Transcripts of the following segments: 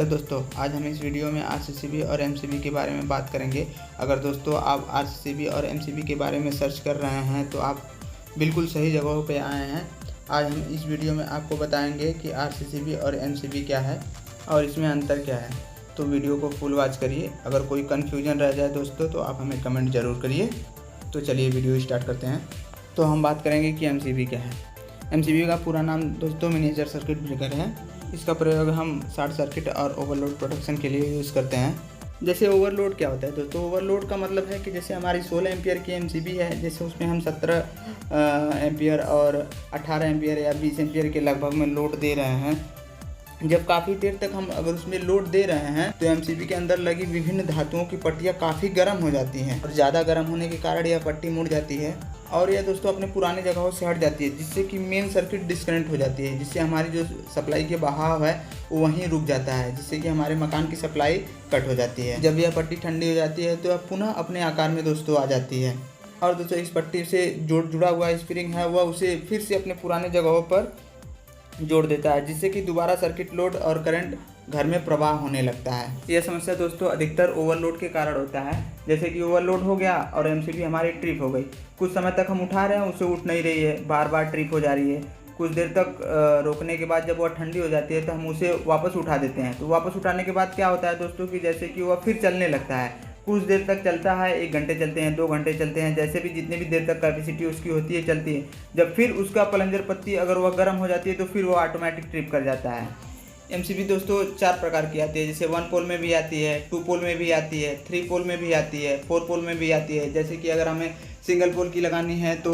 Hello दोस्तों, आज हम इस वीडियो में आरसीसीबी और एमसीबी के बारे में बात करेंगे। अगर दोस्तों आप आरसीसीबी और एमसीबी के बारे में सर्च कर रहे हैं तो आप बिल्कुल सही जगहों पे आए हैं। आज हम इस वीडियो में आपको बताएंगे कि आरसीसीबी और एमसीबी क्या है और इसमें अंतर क्या है। तो वीडियो को फुल वॉच करिए। अगर कोई कन्फ्यूजन रह जाए दोस्तों तो आप हमें कमेंट ज़रूर करिए। तो चलिए वीडियो स्टार्ट करते हैं। तो हम बात करेंगे कि एमसीबी क्या है। एमसीबी का पूरा नाम दोस्तों मिनिएचर सर्किट ब्रेकर है। इसका प्रयोग हम शॉर्ट सर्किट और ओवरलोड प्रोटेक्शन के लिए यूज़ करते हैं। जैसे ओवरलोड क्या होता है दोस्तों? ओवरलोड का मतलब है कि जैसे हमारी 16 एम्पियर की एमसीबी है, जैसे उसमें हम 17 एम्पियर और 18 एम्पियर या 20 एम्पियर के लगभग में लोड दे रहे हैं। जब काफ़ी देर तक हम अगर उसमें लोड दे रहे हैं तो एमसीबी के अंदर लगी विभिन्न धातुओं की पट्टियाँ काफ़ी गर्म हो जाती हैं और ज़्यादा गर्म होने के कारण यह पट्टी मुड़ जाती है और यह दोस्तों अपने पुराने जगहों से हट जाती है, जिससे कि मेन सर्किट डिस्कनेक्ट हो जाती है, जिससे हमारी जो सप्लाई के बहाव है वो वहीं रुक जाता है, जिससे कि हमारे मकान की सप्लाई कट हो जाती है। जब यह पट्टी ठंडी हो जाती है तो यह पुनः अपने आकार में दोस्तों आ जाती है और दोस्तों इस पट्टी से जुड़ा हुआ स्प्रिंग है वह उसे फिर से अपने पुराने जगहों पर जोड़ देता है, जिससे कि दोबारा सर्किट लोड और करंट घर में प्रवाह होने लगता है। यह समस्या दोस्तों अधिकतर ओवरलोड के कारण होता है। जैसे कि ओवरलोड हो गया और एमसीबी हमारी ट्रिप हो गई, कुछ समय तक हम उठा रहे हैं उससे उठ नहीं रही है, बार बार ट्रिप हो जा रही है। कुछ देर तक रोकने के बाद जब वह ठंडी हो जाती है तो हम उसे वापस उठा देते हैं। तो वापस उठाने के बाद क्या होता है दोस्तों कि जैसे कि वह फिर चलने लगता है। कुछ देर तक चलता है, 1 घंटे चलते हैं, 2 घंटे चलते हैं, जैसे भी जितने भी देर तक कैपेसिटी उसकी होती है चलती है। जब फिर उसका प्लंजर पत्ती अगर वह गर्म हो जाती है तो फिर वह ऑटोमेटिक ट्रिप कर जाता है। एमसीबी दोस्तों 4 प्रकार की आती है, जैसे 1 पोल में भी आती है, 2 पोल में भी आती है, 3 पोल में भी आती है, 4 पोल में भी आती है। जैसे कि अगर हमें सिंगल पोल की लगानी है तो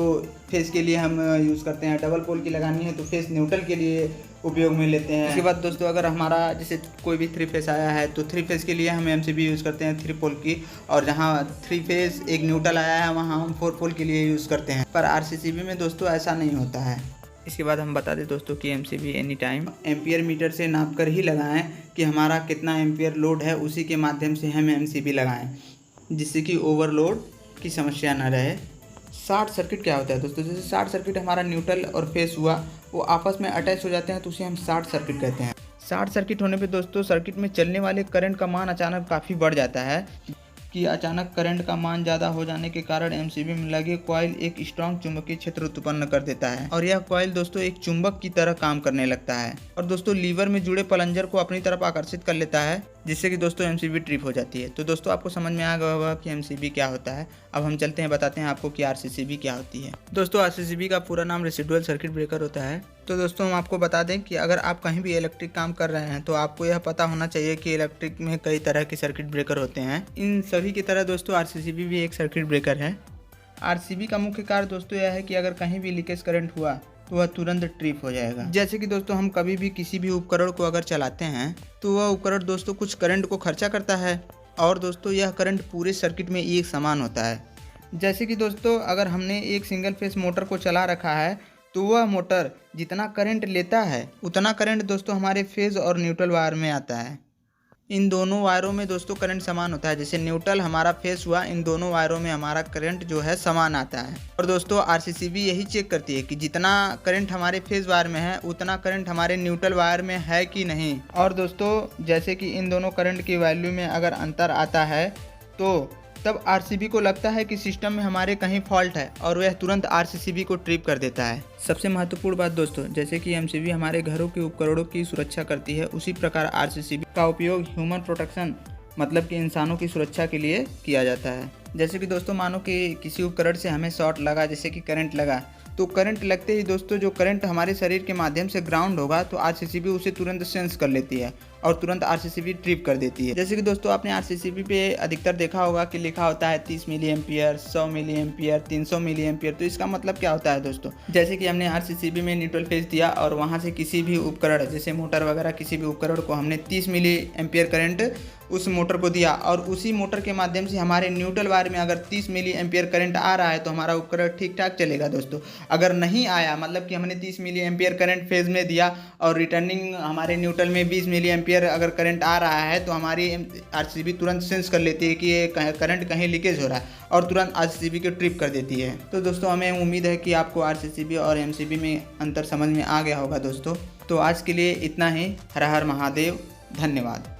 फेस के लिए हम यूज़ करते हैं, डबल पोल की लगानी है तो फेस न्यूट्रल के लिए उपयोग में लेते हैं। इसके बाद दोस्तों अगर हमारा जैसे कोई भी 3 फेस आया है तो 3 फेस के लिए हम एमसीबी यूज़ करते हैं 3 पोल की, और जहाँ 3 फेस एक न्यूट्रल आया है वहाँ हम 4 पोल के लिए यूज़ करते हैं। पर आरसीसीबी में दोस्तों ऐसा नहीं होता है। इसके बाद हम बता दें दोस्तों कि MCB any time ampere meter से नाप कर ही लगाएं कि हमारा कितना एम्पियर लोड है, उसी के माध्यम से हम एमसीबी लगाएं, जिससे कि ओवरलोड की समस्या ना रहे। शॉर्ट सर्किट क्या होता है दोस्तों? जैसे शॉर्ट सर्किट हमारा न्यूट्रल और फेस हुआ वो आपस में अटैच हो जाते हैं तो उसे हम शॉर्ट सर्किट कहते हैं। शॉर्ट सर्किट होने पे दोस्तों सर्किट में चलने वाले करंट का मान अचानक काफ़ी बढ़ जाता है कि अचानक करंट का मान ज़्यादा हो जाने के कारण एमसीबी में लगे कॉइल एक स्ट्रॉन्ग चुंबकीय क्षेत्र उत्पन्न कर देता है और यह कॉइल दोस्तों एक चुंबक की तरह काम करने लगता है और दोस्तों लीवर में जुड़े प्लंजर को अपनी तरफ आकर्षित कर लेता है, जिससे कि दोस्तों एमसीबी ट्रिप हो जाती है। तो दोस्तों आपको समझ में आ गया होगा कि एमसीबी क्या होता है। अब हम चलते हैं, बताते हैं आपको कि आरसीसीबी क्या होती है। दोस्तों आरसीसीबी का पूरा नाम रेसिडुअल सर्किट ब्रेकर होता है। तो दोस्तों हम आपको बता दें कि अगर आप कहीं भी इलेक्ट्रिक काम कर रहे हैं तो आपको यह पता होना चाहिए कि इलेक्ट्रिक में कई तरह के सर्किट ब्रेकर होते हैं। इन सभी की तरह दोस्तों आरसीसीबी भी एक सर्किट ब्रेकर है। आरसीबी का मुख्य कार्य दोस्तों यह है कि अगर कहीं भी लीकेज करंट हुआ तो वह तुरंत ट्रिप हो जाएगा। जैसे कि दोस्तों हम कभी भी किसी भी उपकरण को अगर चलाते हैं तो वह उपकरण दोस्तों कुछ करंट को खर्चा करता है और दोस्तों यह करंट पूरे सर्किट में एक समान होता है। जैसे कि दोस्तों अगर हमने एक सिंगल फेस मोटर को चला रखा है तो वह मोटर जितना करंट लेता है उतना करंट दोस्तों हमारे फेज और न्यूट्रल वायर में आता है। इन दोनों वायरों में दोस्तों करंट समान होता है। जैसे न्यूट्रल हमारा फेस हुआ, इन दोनों वायरों में हमारा करंट जो है समान आता है। और दोस्तों आरसीसीबी यही चेक करती है कि जितना करंट हमारे फेज वायर में है उतना करंट हमारे न्यूट्रल वायर में है कि नहीं। और दोस्तों जैसे कि इन दोनों करंट की वैल्यू में अगर अंतर आता है तो तब आरसीबी को लगता है कि सिस्टम में हमारे कहीं फॉल्ट है और वह तुरंत आरसीसीबी को ट्रिप कर देता है। सबसे महत्वपूर्ण बात दोस्तों, जैसे कि एमसीबी हमारे घरों के उपकरणों की सुरक्षा करती है, उसी प्रकार आरसीसीबी का उपयोग ह्यूमन प्रोटेक्शन मतलब कि इंसानों की सुरक्षा के लिए किया जाता है। जैसे कि दोस्तों मानो कि किसी उपकरण से हमें शॉर्ट लगा, जैसे कि करंट लगा, तो करंट लगते ही दोस्तों जो करंट हमारे शरीर के माध्यम से ग्राउंड होगा तो आरसीसीबी उसे तुरंत सेंस कर लेती है और तुरंत आरसीसीबी ट्रिप कर देती है। जैसे कि दोस्तों आपने आरसीसीबी पे अधिकतर देखा होगा कि लिखा होता है 30 milliampere, 100 milliampere, 300 milliampere. तो इसका मतलब क्या होता है दोस्तों? जैसे कि हमने आरसीसीबी में न्यूट्रल फेज दिया और वहाँ से किसी भी उपकरण जैसे मोटर वगैरह किसी भी उपकरण को हमने 30 मिली एम्पियर करंट उस मोटर को दिया और उसी मोटर के माध्यम से हमारे न्यूट्रल वायर में अगर 30 मिली एम्पियर करंट आ रहा है तो हमारा उपकरण ठीक ठाक चलेगा दोस्तों। अगर नहीं आया मतलब कि हमने 30 मिली एम्पियर करंट फेज में दिया और रिटर्निंग हमारे न्यूट्रल में 20 मिली एम्पियर अगर करंट आ रहा है तो हमारी आरसीसीबी तुरंत सेंस कर लेती है कि ये करंट कहीं लीकेज हो रहा है और तुरंत आरसीसीबी को ट्रिप कर देती है। तो दोस्तों हमें उम्मीद है कि आपको आरसीसीबी और एमसीबी में अंतर समझ में आ गया होगा दोस्तों। तो आज के लिए इतना ही। हर हर महादेव, धन्यवाद।